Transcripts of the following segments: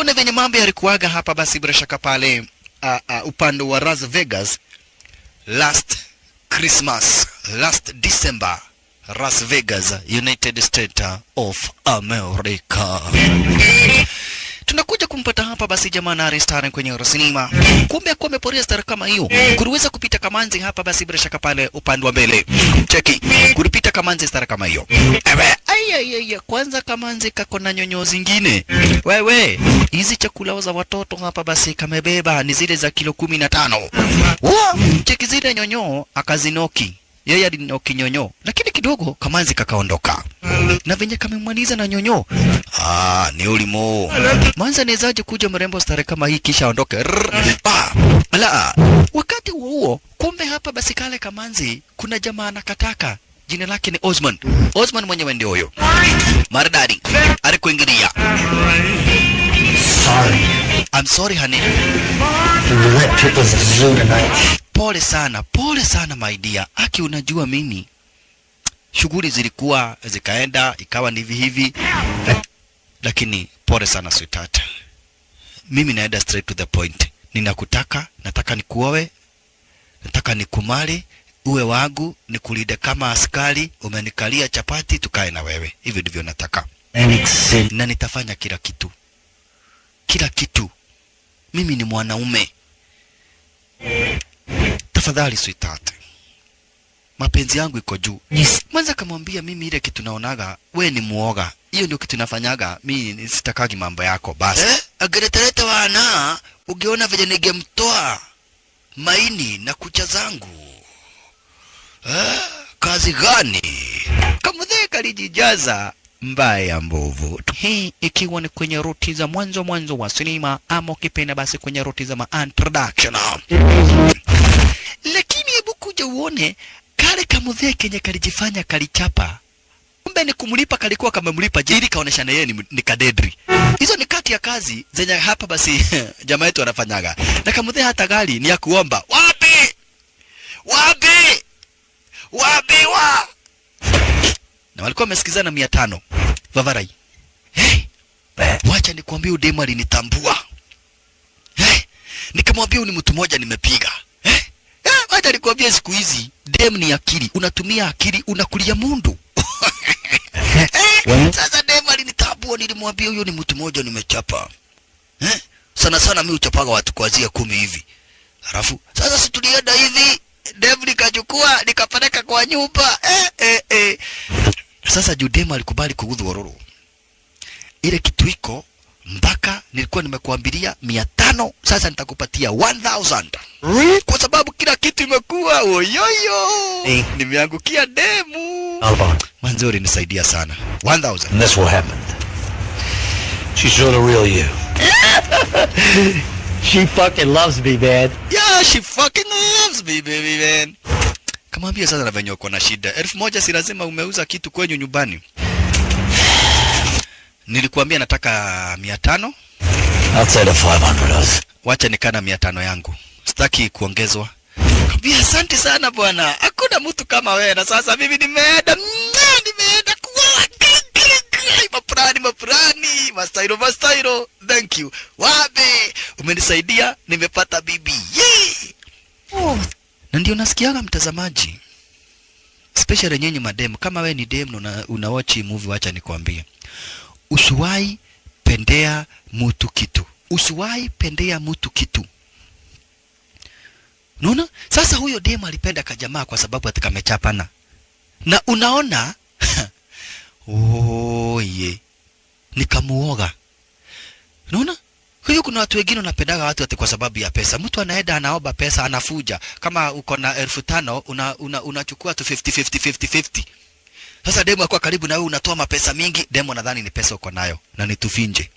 tuone venye mambo yalikuwaga hapa basi bila shaka pale upande wa Las Vegas last Christmas, last December, Las Vegas, United States of America. Tunakuja kumpata hapa basi jamaa na restaurant kwenye sinema. Kumbe kwa ameporia star kama hiyo. Kuruweza kupita Kamanzi hapa basi bila shaka pale upande wa mbele. Cheki. Kulipita Kamanzi star kama hiyo. Ewe, kwanza Kamanzi kako na nyonyo zingine. Wewe, hizi chakula za watoto hapa basi kamebeba ni zile za kilo 15. Cheki zile nyonyo akazinoki. Yeye alinoki nyonyo, lakini kidogo Kamanzi kakaondoka. Na venye kamemwaniza na nyonyo. Ni ulimo. Manza nezaje kuja mrembo stare kama hii kisha ondoke. Ala, wakati huo kumbe hapa basi kale Kamanzi kuna jamaa anakataka. Jina lake ni Osman. Osman mwenyewe ndio huyo. Maridadi alikuingilia. Sorry. I'm sorry honey. We let people at the zoo tonight. Pole sana my dear. Aki unajua mimi shughuli zilikuwa zikaenda ikawa ni hivi. Lakini pole sana sweetheart. Mimi naenda straight to the point. Ninakutaka, nataka nikuoe, nataka nikumali, uwe wangu, nikulinde kama askari, umenikalia chapati tukae na wewe. Hivyo ndivyo nataka. Na nitafanya kila kitu. Kila kitu. Mimi ni mwanaume. Tafadhali sweetheart. Mapenzi yangu iko juu. Mwanza kamwambia mimi ile kitu naonaga we ni muoga. Hiyo ndio kitu nafanyaga. Mimi sitakagi mambo yako basi. Ageretereta wana ungeona vile ningemtoa maini na kucha zangu. Kazi gani? Kamudhe kalijijaza mbaya mbovu. Hii ikiwa ni kwenye ruti za mwanzo wa sinema ama ukipenda basi kwenye ruti za introduction. Lakini hebu kuja uone kale Kamudhe kenye kalijifanya kalichapa. Kumbe ni kumlipa kalikuwa kama mlipa jili kaoneshana yeye ni kadedri. Hizo ni kati ya kazi zenye hapa basi jamaa yetu wanafanyaga. Na Kamudhe hata gari ni ya kuomba. Wapi? Na walikuwa wamesikizana 500. Vavarai. Wacha nikwambie udemu alinitambua. Nikamwambia ni mtu mmoja nimepiga. Wacha nikwambie siku hizi dem ni akili. Unatumia akili unakulia mundu. Sasa dem alinitambua nilimwambia huyo ni mtu mmoja nimechapa. Sana mimi uchapaga watu kuanzia 10 hivi. Halafu sasa situlienda hivi dem nikachukua nikapeleka kwa nyumba. Sasa Judema alikubali kuudhu ororo. Ile kitu iko mpaka nilikuwa nimekuambilia 500, sasa nitakupatia 1000. Kwa sababu kila kitu imekuwa oyoyo. Nimeangukia demu. Manzuri nisaidia sana. 1000. And that's what happened. She saw the real you. She fucking loves me, man. Yeah, she fucking loves me, baby, man. Kamwambia sasa na venye uko na shida. 1000 si lazima umeuza kitu kwenye nyumbani. Nilikuambia nataka 500. I'll say the 500. Wacha nikana 500 yangu. Sitaki kuongezwa. Kambia asante sana bwana. Hakuna mtu kama wewe na sasa mimi nimeenda kuoa. Maprani. Mastairo. Thank you. Wabe, umenisaidia nimepata bibi. Na ndio nasikiaga mtazamaji. Especially nyenye mademu kama wewe ni demu na unawachi movie wacha nikwambie. Usiwahi pendea mtu kitu. Unaona? Sasa huyo demu alipenda kajamaa kwa sababu atakamechapana. Na unaona nikamuoga. Unaona? Huyo kuna watu wengine wanapendaga watu ati kwa sababu ya pesa. Mtu anaenda anaomba pesa anafuja. Kama uko na 5,000 unachukua tu 50. Sasa demu akwa karibu na wewe unatoa mapesa mingi, demu nadhani ni pesa uko nayo na ni tufinje.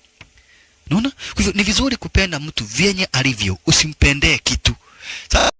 Unaona? Kwa hivyo ni vizuri kupenda mtu vyenye alivyo, usimpendee kitu. Sasa